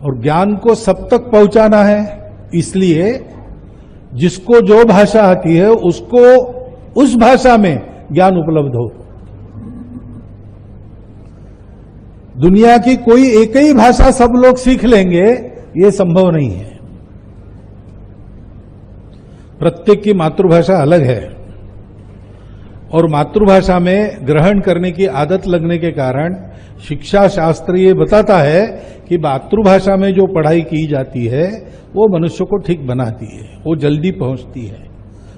और ज्ञान को सब तक पहुंचाना है, इसलिए जिसको जो भाषा आती है उसको उस भाषा में ज्ञान उपलब्ध हो। दुनिया की कोई एक ही भाषा सब लोग सीख लेंगे, ये संभव नहीं है। प्रत्येक की मातृभाषा अलग है और मातृभाषा में ग्रहण करने की आदत लगने के कारण शिक्षा शास्त्र ये बताता है कि मातृभाषा में जो पढ़ाई की जाती है वो मनुष्य को ठीक बनाती है, वो जल्दी पहुंचती है।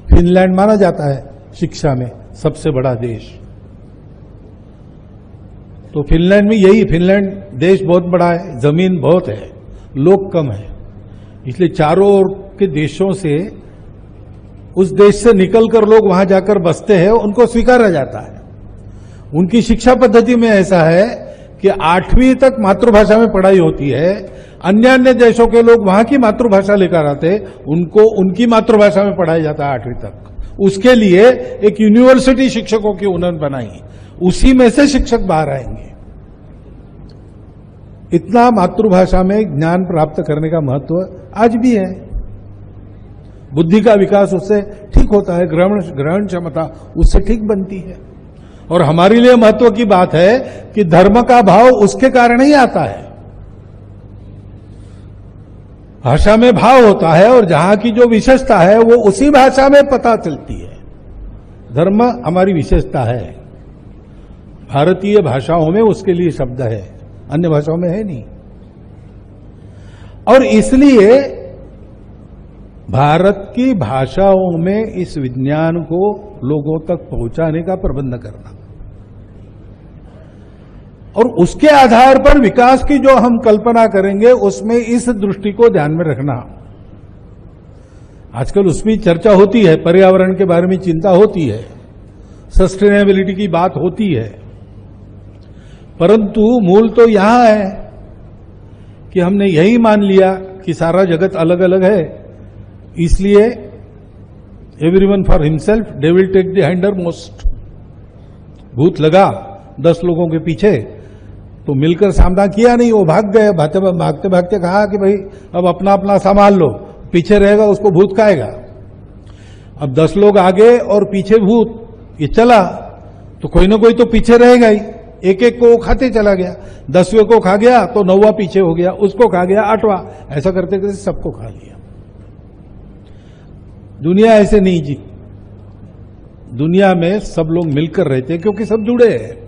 फिनलैंड माना जाता है शिक्षा में सबसे बड़ा देश, तो फिनलैंड में यही, फिनलैंड देश बहुत बड़ा है, जमीन बहुत है, लोग कम है, इसलिए चारों ओर के देशों से, उस देश से निकलकर लोग वहां जाकर बसते हैं, उनको स्वीकारा जाता है। उनकी शिक्षा पद्धति में ऐसा है कि 8वीं तक मातृभाषा में पढ़ाई होती है। अन्य देशों के लोग वहां की मातृभाषा लेकर आते, उनको उनकी मातृभाषा में पढ़ाया जाता है 8वीं तक। उसके लिए एक यूनिवर्सिटी शिक्षकों की उन्होंने बनाई, उसी में से शिक्षक बाहर आएंगे। इतना मातृभाषा में ज्ञान प्राप्त करने का महत्व आज भी है। बुद्धि का विकास उससे ठीक होता है, ग्रहण क्षमता उससे ठीक बनती है। और हमारे लिए महत्व की बात है कि धर्म का भाव उसके कारण ही आता है। भाषा में भाव होता है और जहां की जो विशेषता है वो उसी भाषा में पता चलती है। धर्म हमारी विशेषता है, भारतीय भाषाओं में उसके लिए शब्द है, अन्य भाषाओं में है नहीं। और इसलिए भारत की भाषाओं में इस विज्ञान को लोगों तक पहुंचाने का प्रबंध करना और उसके आधार पर विकास की जो हम कल्पना करेंगे उसमें इस दृष्टि को ध्यान में रखना। आजकल उसमें चर्चा होती है, पर्यावरण के बारे में चिंता होती है, सस्टेनेबिलिटी की बात होती है, परंतु मूल तो यहां है कि हमने यही मान लिया कि सारा जगत अलग अलग है, इसलिए everyone for himself devil take the hindmost. भूत लगा 10 लोगों के पीछे तो मिलकर सामना किया नहीं, वो भाग गए, भागते भागते कहा कि भाई अब अपना अपना संभाल लो, पीछे रहेगा उसको भूत खाएगा। अब 10 लोग आगे और पीछे भूत, ये चला तो कोई ना कोई तो पीछे रहेगा ही, एक एक को खाते चला गया, 10वें को खा गया तो 9वां पीछे हो गया, उसको खा गया 8वां, ऐसा करते करते सबको खा लिया। दुनिया ऐसे नहीं जी, दुनिया में सब लोग मिलकर रहते हैं क्योंकि सब जुड़े हैं।